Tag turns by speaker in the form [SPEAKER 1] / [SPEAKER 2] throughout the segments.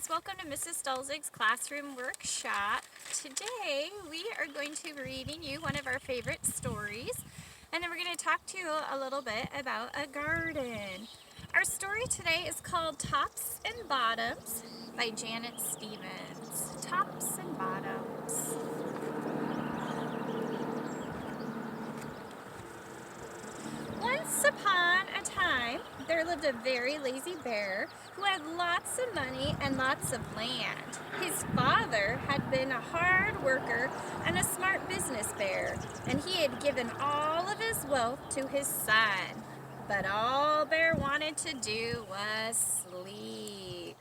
[SPEAKER 1] dolls, welcome to Mrs. Dulzig's classroom workshop. Today we are going to be reading you one of our favorite stories, and then we're going to talk to you a little bit about a garden. Our story today is called Tops and Bottoms by Janet Stevens. Tops and Bottoms. Once upon a time, there lived a very lazy bear who had lots of money and lots of land. His father had been a hard worker and a smart business bear, and he had given all of his wealth to his son. But all Bear wanted to do was sleep.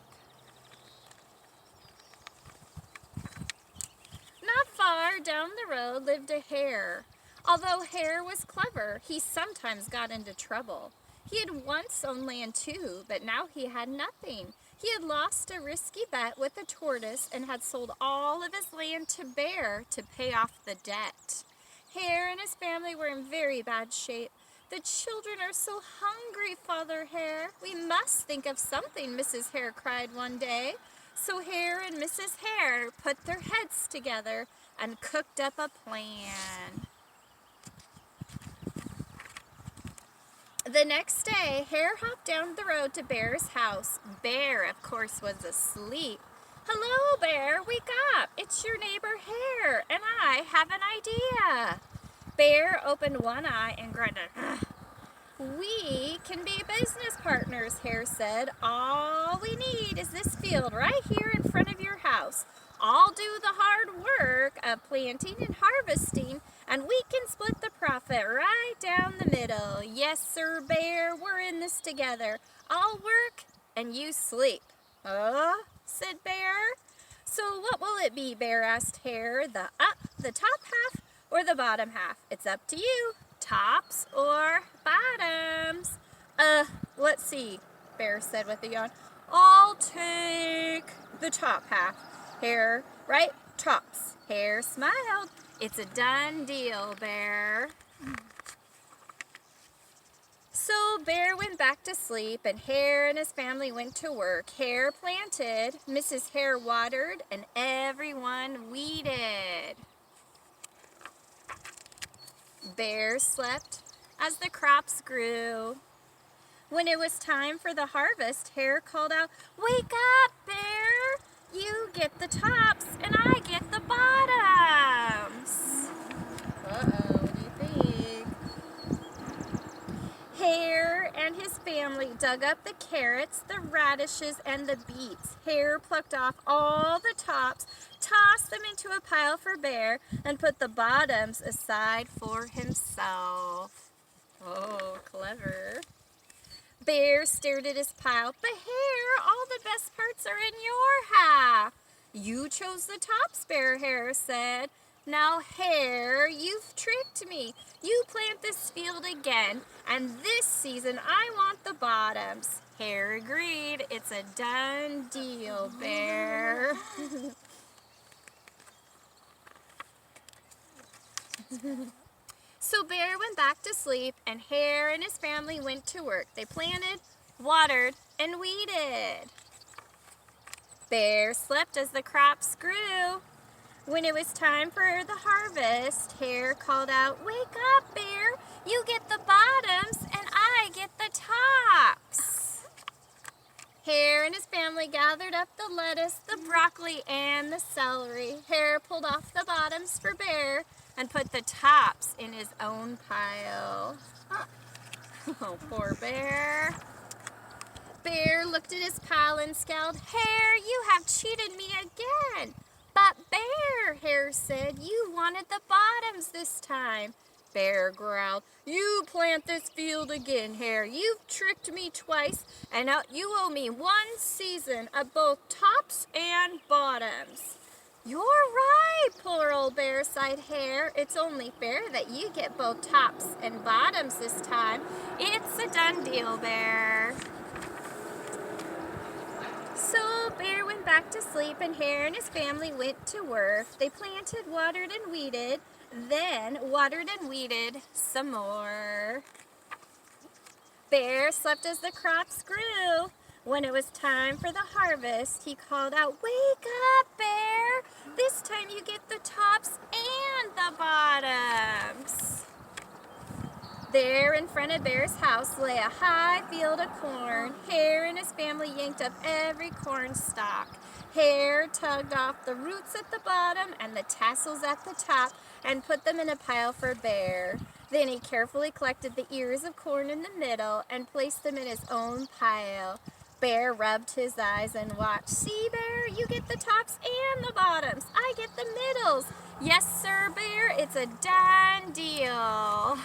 [SPEAKER 1] Not far down the road lived a hare. Although Hare was clever, he sometimes got into trouble. He had once owned land too, but now he had nothing. He had lost a risky bet with a tortoise and had sold all of his land to Bear to pay off the debt. Hare and his family were in very bad shape. "The children are so hungry, Father Hare. We must think of something," Mrs. Hare cried one day. So Hare and Mrs. Hare put their heads together and cooked up a plan. The next day, Hare hopped down the road to Bear's house. Bear, of course, was asleep. "Hello, Bear, wake up. It's your neighbor Hare, and I have an idea." Bear opened one eye and grunted. "We can be business partners," Hare said. "All we need is this field right here in front of your house. I'll do the hard work of planting and harvesting, and we can split the profit right down the middle. Yes, sir, Bear, we're in this together. I'll work and you sleep." "Oh," said Bear. "So what will it be?" Bear asked Hare. The top half or the bottom half? It's up to you. Tops or bottoms?" Let's see," Bear said with a yawn. "I'll take the top half." Hare, right? Tops. Hare smiled. "It's a done deal, Bear." So Bear went back to sleep, and Hare and his family went to work. Hare planted, Mrs. Hare watered, and everyone weeded. Bear slept as the crops grew. When it was time for the harvest, Hare called out, "Wake up, Bear! You get the tops and I get the bottoms." What do you think? Hare and his family dug up the carrots, the radishes, and the beets. Hare plucked off all the tops, tossed them into a pile for Bear, and put the bottoms aside for himself. Oh, clever. Bear stared at his pile. "But Hare, all the best parts are in your half." "You chose the tops, Hare said. "Now, Hare, you've tricked me. You plant this field again, and this season I want the bottoms." Hare agreed. "It's a done deal, Bear." So Bear went back to sleep, and Hare and his family went to work. They planted, watered, and weeded. Bear slept as the crops grew. When it was time for the harvest, Hare called out, "Wake up, Bear! You get the bottoms, and I get the tops." Hare and his family gathered up the lettuce, the broccoli, and the celery. Hare pulled off the bottoms for Bear and put the tops in his own pile. Oh, poor Bear. Bear looked at his pile and scowled. "Hare, you have cheated me again." "But Bear," Hare said, "you wanted the bottoms this time." Bear growled, "You plant this field again, Hare. You've tricked me twice, and now you owe me one season of both tops and bottoms." "You're right," poor old Bear sighed Hare. "It's only fair that you get both tops and bottoms this time. It's a done deal, Bear." So Bear went back to sleep, and Hare and his family went to work. They planted, watered, and weeded, then watered and weeded some more. Bear slept as the crops grew. When it was time for the harvest, he called out, "Wake up, Bear! This time you get the tops and the bottoms." There in front of Bear's house lay a high field of corn. Hare and his family yanked up every corn stalk. Hare tugged off the roots at the bottom and the tassels at the top and put them in a pile for Bear. Then he carefully collected the ears of corn in the middle and placed them in his own pile. Bear rubbed his eyes and watched. "See, Bear, you get the tops and the bottoms. I get the middles. Yes, sir, Bear, it's a done deal."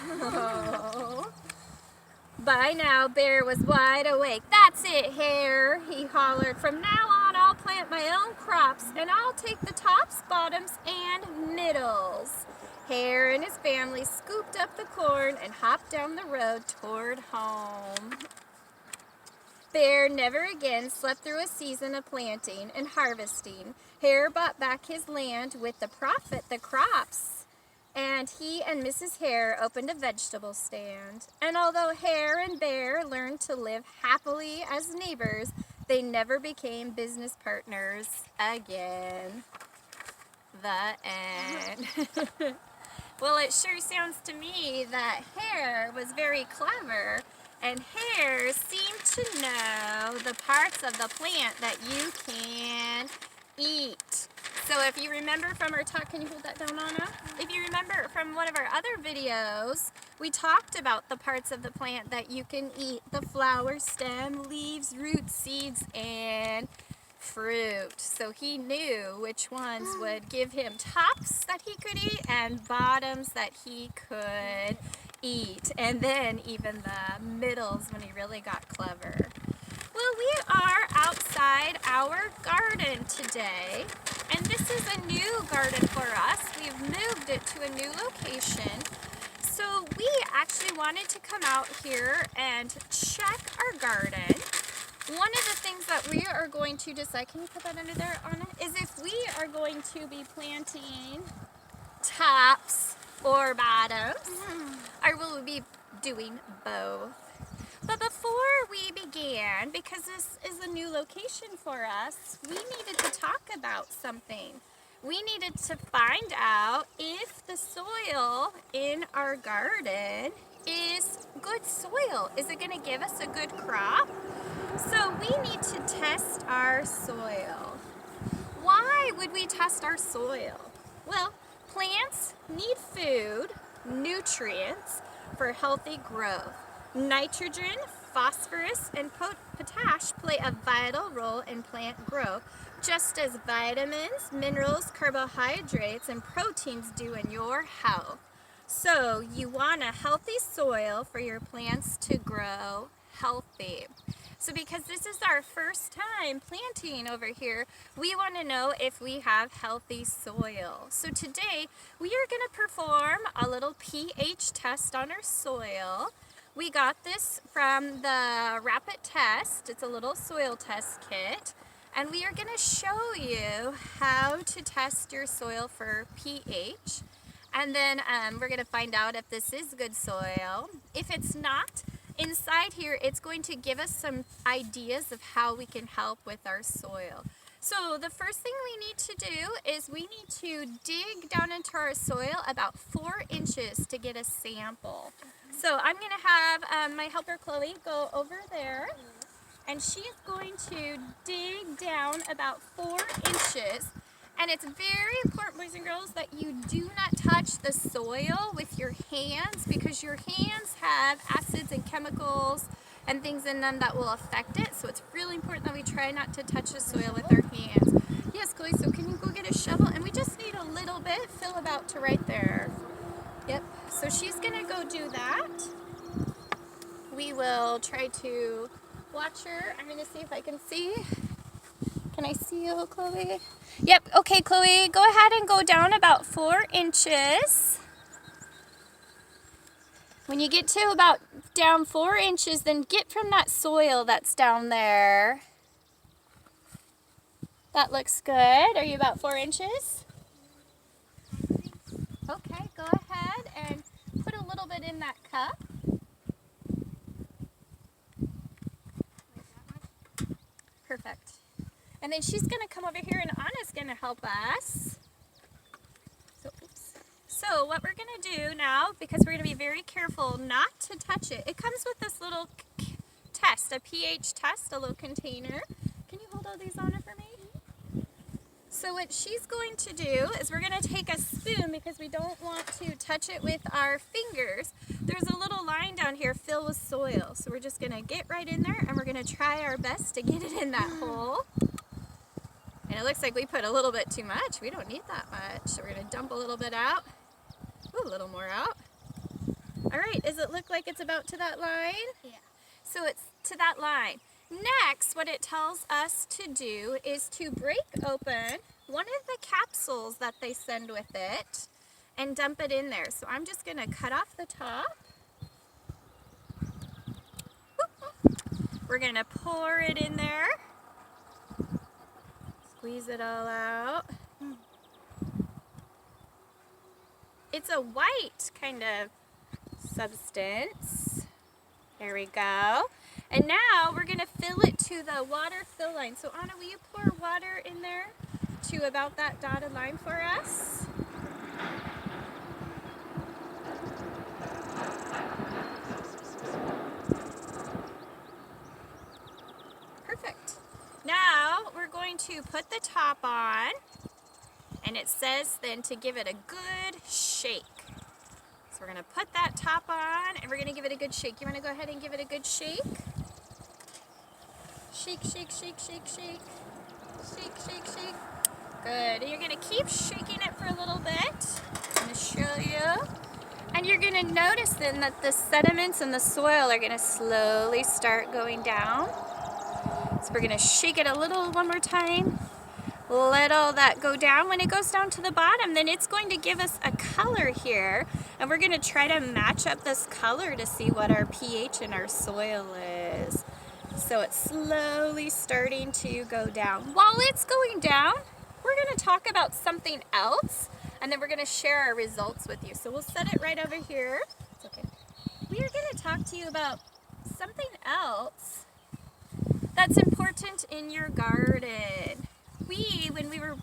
[SPEAKER 1] By now, Bear was wide awake. "That's it, Hare," he hollered. "From now on, I'll plant my own crops, and I'll take the tops, bottoms, and middles." Hare and his family scooped up the corn and hopped down the road toward home. Bear never again slept through a season of planting and harvesting. Hare bought back his land with the profit, the crops, and he and Mrs. Hare opened a vegetable stand. And although Hare and Bear learned to live happily as neighbors, they never became business partners again. The end. Well, it sure sounds to me that Hare was very clever, and Hare seemed to know the parts of the plant that you can eat. So if you remember from our talk, can you hold that down, Anna? If you remember from one of our other videos, we talked about the parts of the plant that you can eat: the flower, stem, leaves, roots, seeds, and fruit. So he knew which ones would give him tops that he could eat and bottoms that he could eat, and then even the middles when he really got clever. Well, we are outside our garden today, and this is a new garden for us. We've moved it to a new location. So we actually wanted to come out here and check our garden. One of the things that we are going to decide, can you put that under there, Anna, is if we are going to be planting tops or bottoms, or will we be doing both? But before we began, because this is a new location for us, we needed to talk about something. We needed to find out if the soil in our garden is good soil. Is it going to give us a good crop? So we need to test our soil. Why would we test our soil? Well, plants need food, nutrients, for healthy growth. Nitrogen, phosphorus, and potash play a vital role in plant growth, just as vitamins, minerals, carbohydrates, and proteins do in your health. So you want a healthy soil for your plants to grow healthy. So because this is our first time planting over here, we want to know if we have healthy soil. So today we are going to perform a little pH test on our soil. We got this from the Rapid Test. It's a little soil test kit. And we are going to show you how to test your soil for pH. And then we're going to find out if this is good soil. If it's not, inside here it's going to give us some ideas of how we can help with our soil. So the first thing we need to do is we need to dig down into our soil about 4 inches to get a sample. So I'm going to have my helper Chloe go over there, and she is going to dig down about 4 inches. And it's very important, boys and girls, that you do not touch the soil with your hands, because your hands have acids and chemicals and things in them that will affect it. So it's really important that we try not to touch the soil with our hands. Yes, Chloe, so can you go get a shovel? And we just need a little bit, fill about to right there. Yep, so she's gonna go do that. We will try to watch her. I'm gonna see if I can see. Can I see you, Chloe? Yep, okay, Chloe, go ahead and go down about 4 inches. When you get to about down 4 inches, then get from that soil that's down there. That looks good. Are you about 4 inches? Okay, go ahead and put a little bit in that cup. Perfect. And then she's going to come over here and Anna's going to help us. So what we're going to do now, because we're going to be very careful not to touch it, it comes with this little test, a pH test, a little container. Can you hold all these, Anna, for me? So what she's going to do is we're going to take a spoon, because we don't want to touch it with our fingers. There's a little line down here filled with soil. So we're just going to get right in there and we're going to try our best to get it in that hole. And it looks like we put a little bit too much. We don't need that much. So we're going to dump a little bit out. Ooh, a little more out. All right, does it look like it's about to that line?
[SPEAKER 2] Yeah.
[SPEAKER 1] So it's to that line. Next, what it tells us to do is to break open one of the capsules that they send with it and dump it in there. So I'm just going to cut off the top. We're going to pour it in there. Squeeze it all out. It's a white kind of substance. There we go. And now we're going to fill it to the water fill line. So Anna, will you pour water in there to about that dotted line for us? Perfect. Now we're going to put the top on, and it says then to give it a good shake. So we're going to put that top on and we're going to give it a good shake. You want to go ahead and give it a good shake? Shake, shake, shake, shake, shake. Shake, shake, shake. Good. And you're going to keep shaking it for a little bit. I'm going to show you. And you're going to notice then that the sediments and the soil are going to slowly start going down. So we're going to shake it a little one more time. Let all that go down. When it goes down to the bottom, then it's going to give us a color here, and we're going to try to match up this color to see what our pH in our soil is. So it's slowly starting to go down. While it's going down, we're going to talk about something else, and then we're going to share our results with you. So we'll set it right over here. It's okay. We are going to talk to you about something else that's important in your garden. When we were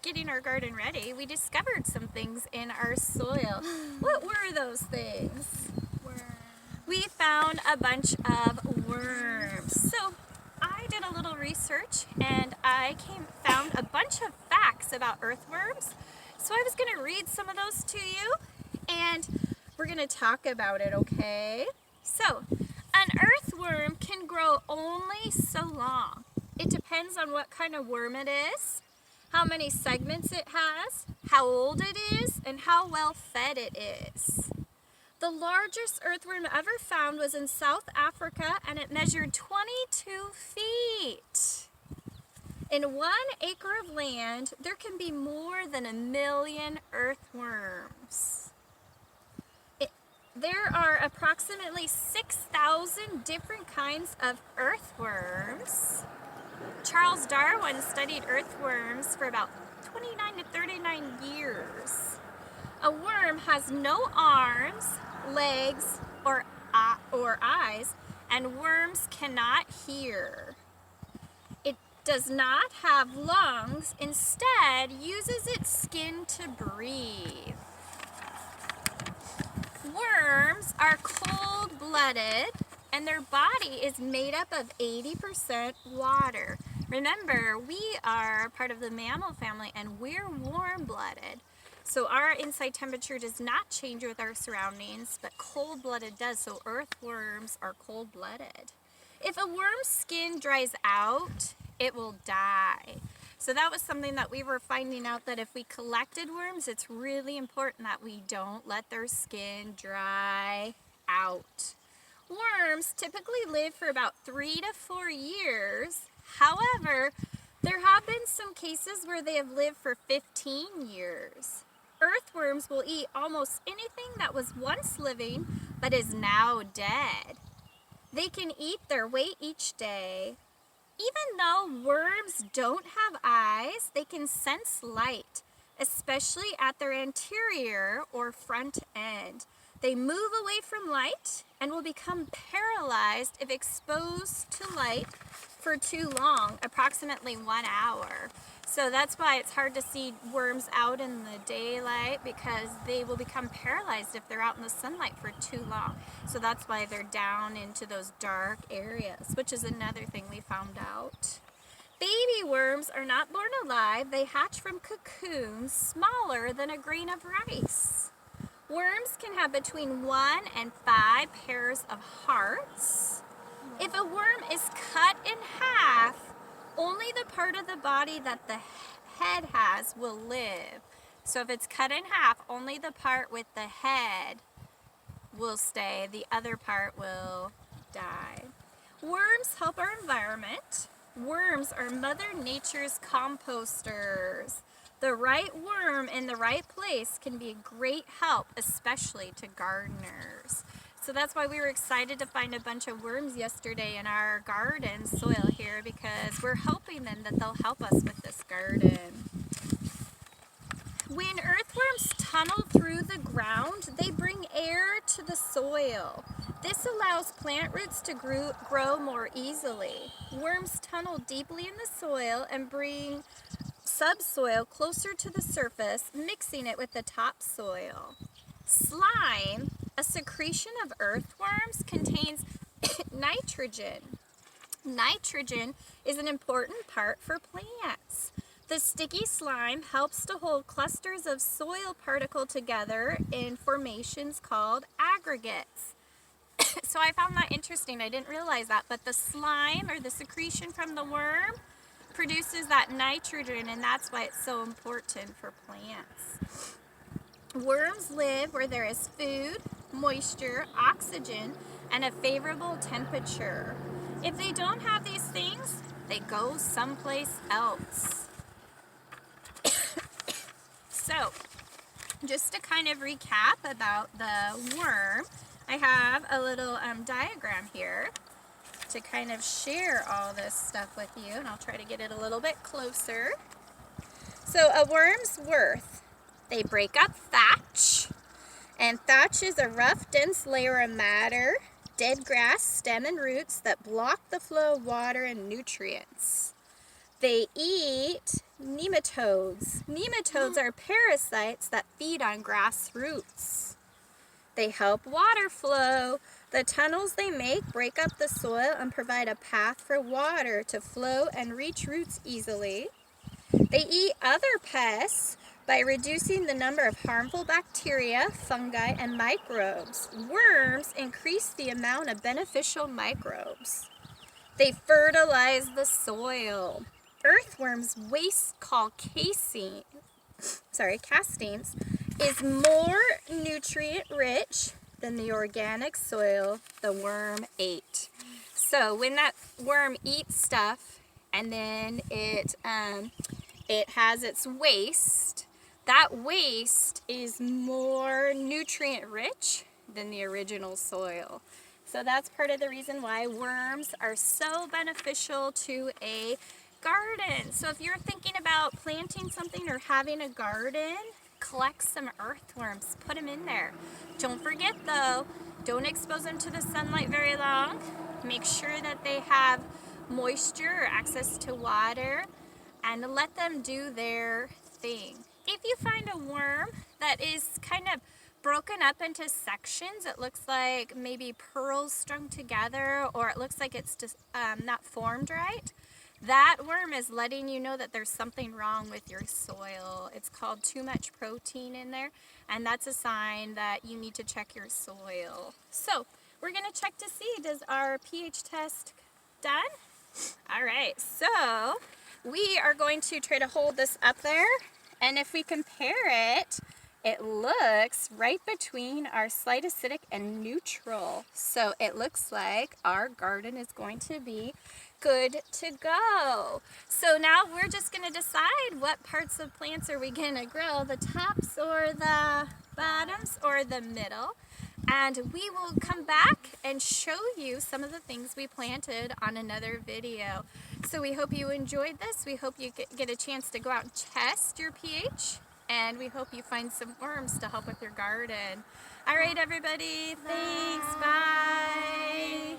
[SPEAKER 1] getting our garden ready, we discovered some things in our soil. What were those things?
[SPEAKER 2] Worms.
[SPEAKER 1] We found a bunch of worms. So I did a little research and I found a bunch of facts about earthworms. So I was going to read some of those to you and we're going to talk about it, okay? So an earthworm can grow only so long. It depends on what kind of worm it is, how many segments it has, how old it is, and how well fed it is. The largest earthworm ever found was in South Africa, and it measured 22 feet. In 1 acre of land, there can be more than 1 million earthworms. There are approximately 6,000 different kinds of earthworms. Charles Darwin studied earthworms for about 29 to 39 years. A worm has no arms, legs, or eyes, and worms cannot hear. It does not have lungs, instead uses its skin to breathe. Worms are cold-blooded, and their body is made up of 80% water. Remember, we are part of the mammal family and we're warm-blooded. So our inside temperature does not change with our surroundings, but cold-blooded does. So earthworms are cold-blooded. If a worm's skin dries out, it will die. So that was something that we were finding out, that if we collected worms, it's really important that we don't let their skin dry out. Worms typically live for about 3 to 4 years. However, there have been some cases where they have lived for 15 years. Earthworms will eat almost anything that was once living but is now dead. They can eat their weight each day. Even though worms don't have eyes, they can sense light, especially at their anterior or front end. They move away from light and will become paralyzed if exposed to light for too long, approximately 1 hour. So that's why it's hard to see worms out in the daylight, because they will become paralyzed if they're out in the sunlight for too long. So that's why they're down into those dark areas, which is another thing we found out. Baby worms are not born alive. They hatch from cocoons smaller than a grain of rice. Worms can have between 1 and 5 pairs of hearts. If a worm is cut in half, only the part of the body that the head has will live. So if it's cut in half, only the part with the head will stay. The other part will die. Worms help our environment. Worms are Mother Nature's composters. The right worm in the right place can be a great help, especially to gardeners. So that's why we were excited to find a bunch of worms yesterday in our garden soil here, because we're hoping then that they'll help us with this garden. When earthworms tunnel through the ground, they bring air to the soil. This allows plant roots to grow more easily. Worms tunnel deeply in the soil and bring subsoil closer to the surface, mixing it with the topsoil. Slime, a secretion of earthworms, contains nitrogen. Nitrogen is an important part for plants. The sticky slime helps to hold clusters of soil particles together in formations called aggregates. So I found that interesting. I didn't realize that, but the slime, or the secretion from the worm, produces that nitrogen, and that's why it's so important for plants. Worms live where there is food, moisture, oxygen, and a favorable temperature. If they don't have these things, they go someplace else. So, just to kind of recap about the worm, I have a little diagram here to kind of share all this stuff with you, and I'll try to get it a little bit closer. So a worm's worth: they break up thatch, and thatch is a rough, dense layer of matter, dead grass, stem, and roots that block the flow of water and nutrients. They eat nematodes. Nematodes are parasites that feed on grass roots. They help water flow. The tunnels they make break up the soil and provide a path for water to flow and reach roots easily. They eat other pests by reducing the number of harmful bacteria, fungi, and microbes. Worms increase the amount of beneficial microbes. They fertilize the soil. Earthworms' waste, called castings, is more nutrient-rich than the organic soil the worm ate. So when that worm eats stuff and then it has its waste, that waste is more nutrient-rich than the original soil. So that's part of the reason why worms are so beneficial to a garden. So if you're thinking about planting something or having a garden, collect some earthworms, put them in there. Don't forget though, don't expose them to the sunlight very long. Make sure that they have moisture or access to water, and let them do their thing. If you find a worm that is kind of broken up into sections, it looks like maybe pearls strung together, or it looks like it's just not formed right, that worm is letting you know that there's something wrong with your soil. It's called too much protein in there, and that's a sign that you need to check your soil. So we're going to check to see, does our pH test done? All right, so we are going to try to hold this up there, and if we compare it, it looks right between our slight acidic and neutral. So it looks like our garden is going to be good to go. So now we're just going to decide what parts of plants are we going to grow, the tops or the bottoms or the middle. And we will come back and show you some of the things we planted on another video. So we hope you enjoyed this. We hope you get a chance to go out and test your pH. And we hope you find some worms to help with your garden. All right, everybody. Thanks. Bye.